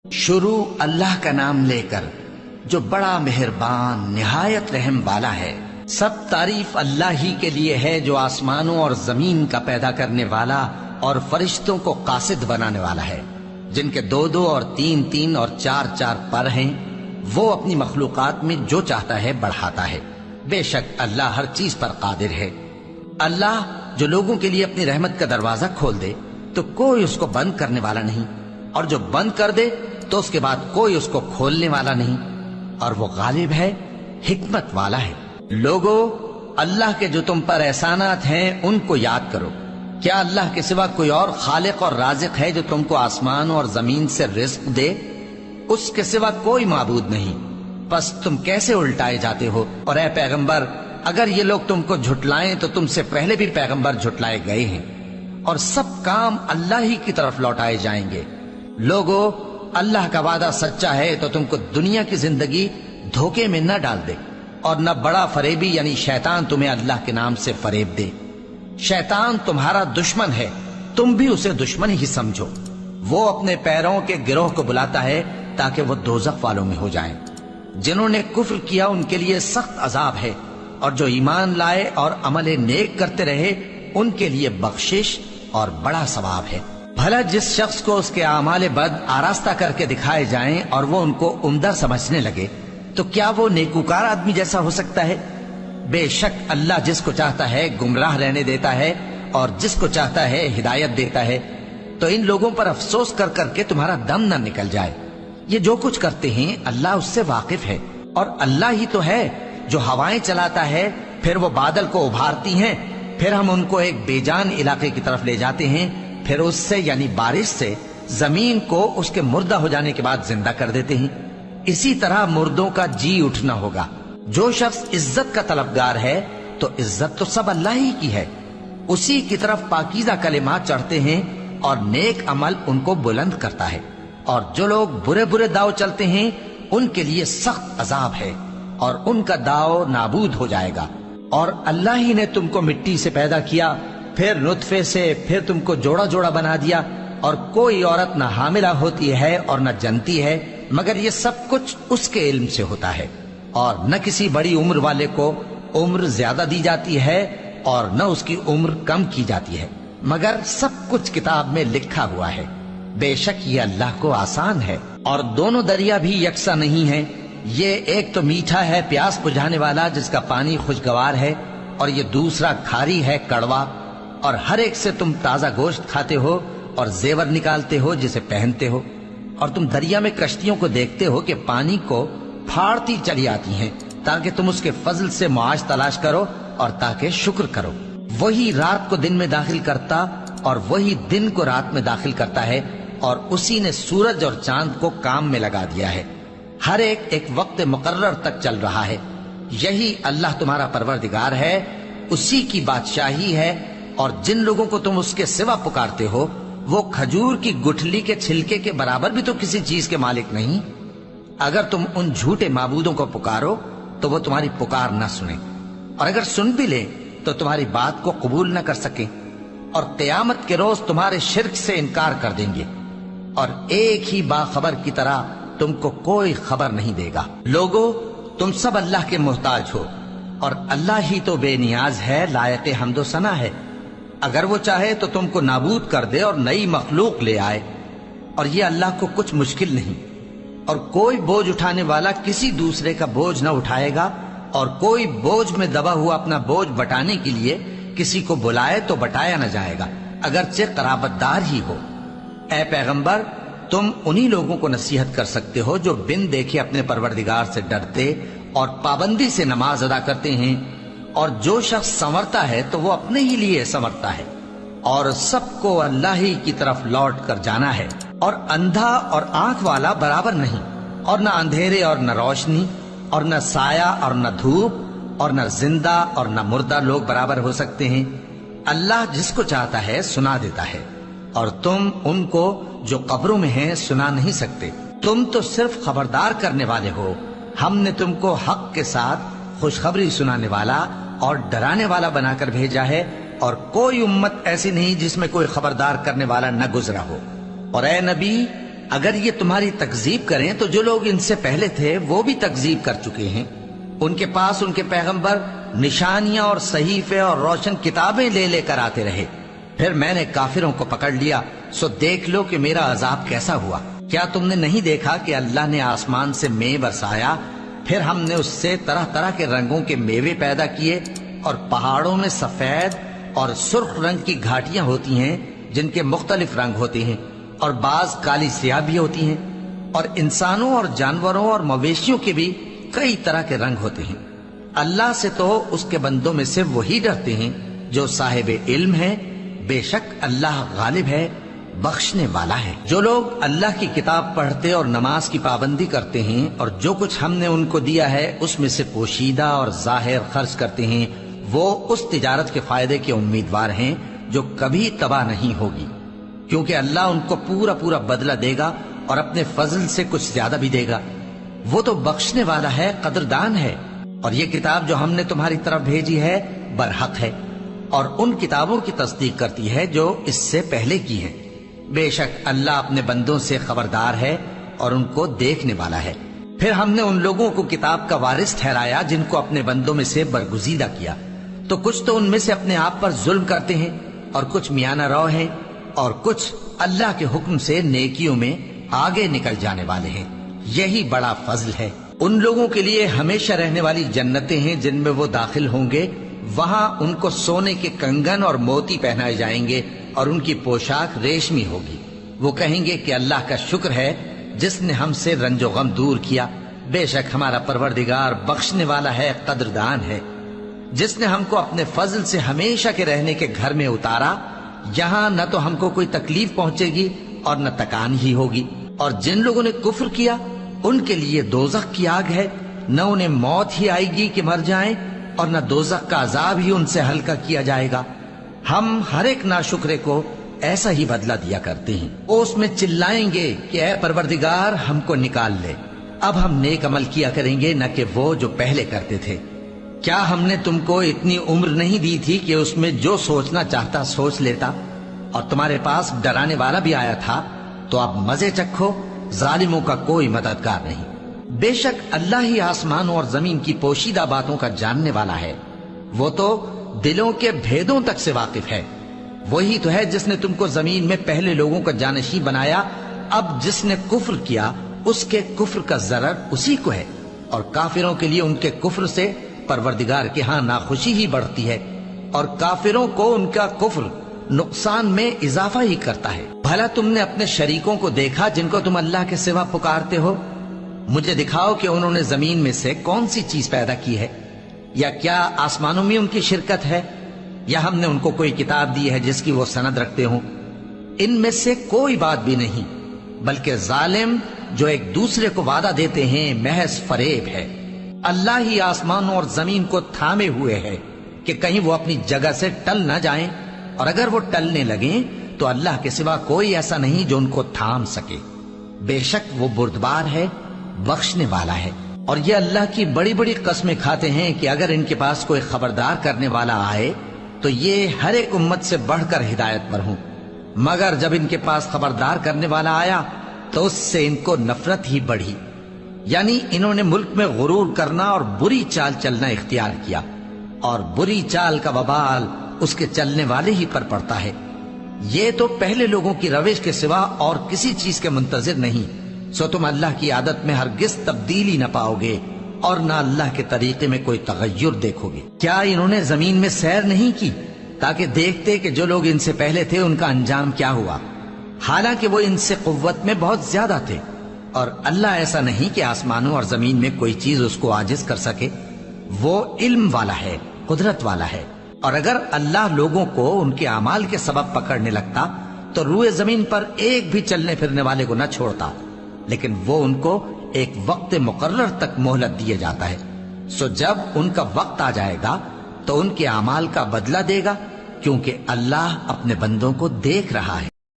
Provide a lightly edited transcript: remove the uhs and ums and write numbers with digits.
شروع اللہ کا نام لے کر جو بڑا مہربان نہایت رحم والا ہے۔ سب تعریف اللہ ہی کے لیے ہے جو آسمانوں اور زمین کا پیدا کرنے والا اور فرشتوں کو قاصد بنانے والا ہے، جن کے 2 اور 3 اور 4 پر ہیں۔ وہ اپنی مخلوقات میں جو چاہتا ہے بڑھاتا ہے، بے شک اللہ ہر چیز پر قادر ہے۔ اللہ جو لوگوں کے لیے اپنی رحمت کا دروازہ کھول دے تو کوئی اس کو بند کرنے والا نہیں، اور جو بند کر دے تو اس کے بعد کوئی اس کو کھولنے والا نہیں، اور وہ غالب ہے، حکمت والا ہے۔ لوگو، اللہ کے جو تم پر احسانات ہیں ان کو یاد کرو۔ کیا اللہ کے سوا کوئی اور خالق اور رازق ہے جو تم کو آسمان اور زمین سے رزق دے؟ اس کے سوا کوئی معبود نہیں، پس تم کیسے الٹائے جاتے ہو؟ اور اے پیغمبر، اگر یہ لوگ تم کو جھٹلائیں تو تم سے پہلے بھی پیغمبر جھٹلائے گئے ہیں، اور سب کام اللہ ہی کی طرف لوٹائے جائیں گے۔ لوگو، اللہ کا وعدہ سچا ہے تو تم کو دنیا کی زندگی دھوکے میں نہ ڈال دے، اور نہ بڑا فریبی یعنی شیطان تمہیں اللہ کے نام سے فریب دے۔ شیطان تمہارا دشمن ہے، تم بھی اسے دشمن ہی سمجھو۔ وہ اپنے پیروں کے گروہ کو بلاتا ہے تاکہ وہ دوزخ والوں میں ہو جائیں۔ جنہوں نے کفر کیا ان کے لیے سخت عذاب ہے، اور جو ایمان لائے اور عمل نیک کرتے رہے ان کے لیے بخشش اور بڑا ثواب ہے۔ بھلا جس شخص کو اس کے اعمال بد آراستہ کر کے دکھائے جائیں اور وہ ان کو عمدہ سمجھنے لگے تو کیا وہ نیکوکار آدمی جیسا ہو سکتا ہے؟ بے شک اللہ جس کو چاہتا ہے گمراہ رہنے دیتا ہے اور جس کو چاہتا ہے ہدایت دیتا ہے۔ تو ان لوگوں پر افسوس کر کر کے تمہارا دم نہ نکل جائے۔ یہ جو کچھ کرتے ہیں اللہ اس سے واقف ہے، اور اللہ ہی تو ہے جو ہوائیں چلاتا ہے، پھر وہ بادل کو ابھارتی ہیں، پھر ہم ان کو ایک بے جان علاقے کی طرف لے جاتے ہیں، پھر اس سے یعنی بارش سے زمین کو اس کے مردہ ہو جانے کے بعد زندہ کر دیتے ہیں۔ اسی طرح مردوں کا جی اٹھنا ہوگا۔ جو شخص عزت کا طلبگار ہے تو عزت تو سب اللہ ہی کی ہے، اسی کی طرف پاکیزہ کلمات چڑھتے ہیں اور نیک عمل ان کو بلند کرتا ہے۔ اور جو لوگ برے برے داؤ چلتے ہیں ان کے لیے سخت عذاب ہے، اور ان کا داؤ نابود ہو جائے گا۔ اور اللہ ہی نے تم کو مٹی سے پیدا کیا، پھر نطفے سے، پھر تم کو جوڑا جوڑا بنا دیا، اور کوئی عورت نہ حاملہ ہوتی ہے اور نہ جنتی ہے مگر یہ سب کچھ اس کے علم سے ہوتا ہے۔ اور نہ کسی بڑی عمر والے کو عمر زیادہ دی جاتی ہے اور نہ اس کی عمر کم کی جاتی ہے، مگر سب کچھ کتاب میں لکھا ہوا ہے۔ بے شک یہ اللہ کو آسان ہے۔ اور دونوں دریا بھی یکساں نہیں ہیں، یہ ایک تو میٹھا ہے پیاس بجھانے والا جس کا پانی خوشگوار ہے، اور یہ دوسرا کھاری ہے کڑوا۔ اور ہر ایک سے تم تازہ گوشت کھاتے ہو اور زیور نکالتے ہو جسے پہنتے ہو۔ اور تم دریا میں کشتیوں کو دیکھتے ہو کہ پانی کو پھاڑتی چلی آتی ہیں تاکہ تم اس کے فضل سے معاش تلاش کرو اور تاکہ شکر کرو۔ وہی رات کو دن میں داخل کرتا اور وہی دن کو رات میں داخل کرتا ہے، اور اسی نے سورج اور چاند کو کام میں لگا دیا ہے، ہر ایک وقت مقرر تک چل رہا ہے۔ یہی اللہ تمہارا پروردگار ہے، اسی کی بادشاہی ہے۔ اور جن لوگوں کو تم اس کے سوا پکارتے ہو وہ کھجور کی گٹھلی کے چھلکے کے برابر بھی تو کسی چیز کے مالک نہیں۔ اگر تم ان جھوٹے معبودوں کو پکارو تو وہ تمہاری پکار نہ سنیں، اور اگر سن بھی لیں تو تمہاری بات کو قبول نہ کر سکیں، اور قیامت کے روز تمہارے شرک سے انکار کر دیں گے، اور ایک ہی باخبر کی طرح تم کو کوئی خبر نہیں دے گا۔ لوگو، تم سب اللہ کے محتاج ہو، اور اللہ ہی تو بے نیاز ہے، لائق حمد و ثنا ہے۔ اگر وہ چاہے تو تم کو نابود کر دے اور نئی مخلوق لے آئے، اور یہ اللہ کو کچھ مشکل نہیں۔ اور کوئی بوجھ اٹھانے والا کسی دوسرے کا بوجھ نہ اٹھائے گا، اور کوئی بوجھ میں دبا ہوا اپنا بوجھ بٹانے کے لیے کسی کو بلائے تو بٹایا نہ جائے گا، اگرچہ قرابت دار ہی ہو۔ اے پیغمبر، تم انہی لوگوں کو نصیحت کر سکتے ہو جو بن دیکھے اپنے پروردگار سے ڈرتے اور پابندی سے نماز ادا کرتے ہیں۔ اور جو شخص سنورتا ہے تو وہ اپنے ہی لیے سنورتا ہے، اور سب کو اللہ ہی کی طرف لوٹ کر جانا ہے۔ اور اندھا اور آنکھ والا برابر نہیں، اور نہ اندھیرے اور نہ روشنی، اور نہ سایہ اور نہ دھوپ، اور نہ زندہ اور نہ مردہ لوگ برابر ہو سکتے ہیں۔ اللہ جس کو چاہتا ہے سنا دیتا ہے، اور تم ان کو جو قبروں میں ہیں سنا نہیں سکتے۔ تم تو صرف خبردار کرنے والے ہو، ہم نے تم کو حق کے ساتھ خوشخبری سنانے والا اور ڈرانے والا بنا کر بھیجا ہے، اور کوئی امت ایسی نہیں جس میں کوئی خبردار کرنے والا نہ گزرا ہو۔ اور اے نبی، اگر یہ تمہاری تکذیب کریں تو جو لوگ ان سے پہلے تھے وہ بھی تکذیب کر چکے ہیں۔ ان کے پاس ان کے پیغمبر نشانیاں اور صحیفے اور روشن کتابیں لے لے کر آتے رہے، پھر میں نے کافروں کو پکڑ لیا، سو دیکھ لو کہ میرا عذاب کیسا ہوا۔ کیا تم نے نہیں دیکھا کہ اللہ نے آسمان سے مے برسایا، پھر ہم نے اس سے طرح طرح کے رنگوں کے میوے پیدا کیے، اور پہاڑوں میں سفید اور سرخ رنگ کی گھاٹیاں ہوتی ہیں جن کے مختلف رنگ ہوتے ہیں، اور بعض کالی سیاہ بھی ہوتی ہیں، اور انسانوں اور جانوروں اور مویشیوں کے بھی کئی طرح کے رنگ ہوتے ہیں۔ اللہ سے تو اس کے بندوں میں سے وہی ڈرتے ہیں جو صاحب علم ہے، بے شک اللہ غالب ہے، بخشنے والا ہے۔ جو لوگ اللہ کی کتاب پڑھتے اور نماز کی پابندی کرتے ہیں اور جو کچھ ہم نے ان کو دیا ہے اس میں سے پوشیدہ اور ظاہر خرچ کرتے ہیں، وہ اس تجارت کے فائدے کے امیدوار ہیں جو کبھی تباہ نہیں ہوگی، کیونکہ اللہ ان کو پورا پورا بدلہ دے گا اور اپنے فضل سے کچھ زیادہ بھی دے گا۔ وہ تو بخشنے والا ہے، قدردان ہے۔ اور یہ کتاب جو ہم نے تمہاری طرف بھیجی ہے برحق ہے، اور ان کتابوں کی تصدیق کرتی ہے جو اس سے پہلے کی ہیں۔ بے شک اللہ اپنے بندوں سے خبردار ہے اور ان کو دیکھنے والا ہے۔ پھر ہم نے ان لوگوں کو کتاب کا وارث ٹھہرایا جن کو اپنے بندوں میں سے برگزیدہ کیا، تو کچھ تو ان میں سے اپنے آپ پر ظلم کرتے ہیں اور کچھ میانہ رو ہیں، اور کچھ اللہ کے حکم سے نیکیوں میں آگے نکل جانے والے ہیں۔ یہی بڑا فضل ہے۔ ان لوگوں کے لیے ہمیشہ رہنے والی جنتیں ہیں جن میں وہ داخل ہوں گے، وہاں ان کو سونے کے کنگن اور موتی پہنائے جائیں گے اور ان کی پوشاک ریشمی ہوگی۔ وہ کہیں گے کہ اللہ کا شکر ہے جس نے ہم سے رنج و غم دور کیا، بے شک ہمارا پروردگار بخشنے والا ہے، قدردان ہے۔ جس نے ہم کو اپنے فضل سے ہمیشہ کے رہنے کے گھر میں اتارا، یہاں نہ تو ہم کو کوئی تکلیف پہنچے گی اور نہ تکان ہی ہوگی۔ اور جن لوگوں نے کفر کیا ان کے لیے دوزخ کی آگ ہے، نہ انہیں موت ہی آئے گی کہ مر جائیں، اور نہ دوزخ کا عذاب ہی ان سے ہلکا کیا جائے گا۔ ہم ہر ایک ناشکرے کو ایسا ہی بدلہ دیا کرتے ہیں۔ وہ اس میں چلائیں گے کہ اے پروردگار ہم کو نکال لے، اب ہم نیک عمل کیا کریں گے نہ کہ وہ جو پہلے کرتے تھے۔ کیا ہم نے تم کو اتنی عمر نہیں دی تھی کہ اس میں جو سوچنا چاہتا سوچ لیتا، اور تمہارے پاس ڈرانے والا بھی آیا تھا؟ تو اب مزے چکھو، ظالموں کا کوئی مددگار نہیں۔ بے شک اللہ ہی آسمانوں اور زمین کی پوشیدہ باتوں کا جاننے والا ہے، وہ تو دلوں کے بھیدوں تک سے واقف ہے۔ وہی تو ہے جس نے تم کو زمین میں پہلے لوگوں کا جانشین بنایا، اب جس نے کفر کیا اس کے کفر کا ضرر اسی کو ہے، اور کافروں کے لیے ان کے کفر سے پروردگار کے ہاں ناخوشی ہی بڑھتی ہے، اور کافروں کو ان کا کفر نقصان میں اضافہ ہی کرتا ہے۔ بھلا تم نے اپنے شریکوں کو دیکھا جن کو تم اللہ کے سوا پکارتے ہو؟ مجھے دکھاؤ کہ انہوں نے زمین میں سے کون سی چیز پیدا کی ہے، یا کیا آسمانوں میں ان کی شرکت ہے، یا ہم نے ان کو کوئی کتاب دی ہے جس کی وہ سند رکھتے ہوں؟ ان میں سے کوئی بات بھی نہیں، بلکہ ظالم جو ایک دوسرے کو وعدہ دیتے ہیں محض فریب ہے۔ اللہ ہی آسمانوں اور زمین کو تھامے ہوئے ہے کہ کہیں وہ اپنی جگہ سے ٹل نہ جائیں، اور اگر وہ ٹلنے لگیں تو اللہ کے سوا کوئی ایسا نہیں جو ان کو تھام سکے۔ بے شک وہ بردبار ہے، بخشنے والا ہے۔ اور یہ اللہ کی بڑی بڑی قسمیں کھاتے ہیں کہ اگر ان کے پاس کوئی خبردار کرنے والا آئے تو یہ ہر ایک امت سے بڑھ کر ہدایت پر ہوں، مگر جب ان کے پاس خبردار کرنے والا آیا تو اس سے ان کو نفرت ہی بڑھی، یعنی انہوں نے ملک میں غرور کرنا اور بری چال چلنا اختیار کیا، اور بری چال کا وبال اس کے چلنے والے ہی پر پڑتا ہے۔ یہ تو پہلے لوگوں کی روش کے سوا اور کسی چیز کے منتظر نہیں، سو تم اللہ کی عادت میں ہرگز تبدیلی نہ پاؤ گے اور نہ اللہ کے طریقے میں کوئی تغیر دیکھو گے۔ کیا انہوں نے زمین میں سیر نہیں کی تاکہ دیکھتے کہ جو لوگ ان سے پہلے تھے ان کا انجام کیا ہوا، حالانکہ وہ ان سے قوت میں بہت زیادہ تھے؟ اور اللہ ایسا نہیں کہ آسمانوں اور زمین میں کوئی چیز اس کو عاجز کر سکے، وہ علم والا ہے، قدرت والا ہے۔ اور اگر اللہ لوگوں کو ان کے اعمال کے سبب پکڑنے لگتا تو روئے زمین پر ایک بھی چلنے پھرنے والے کو نہ چھوڑتا، لیکن وہ ان کو ایک وقت مقرر تک مہلت دیے جاتا ہے، سو جب ان کا وقت آ جائے گا تو ان کے اعمال کا بدلہ دے گا، کیونکہ اللہ اپنے بندوں کو دیکھ رہا ہے۔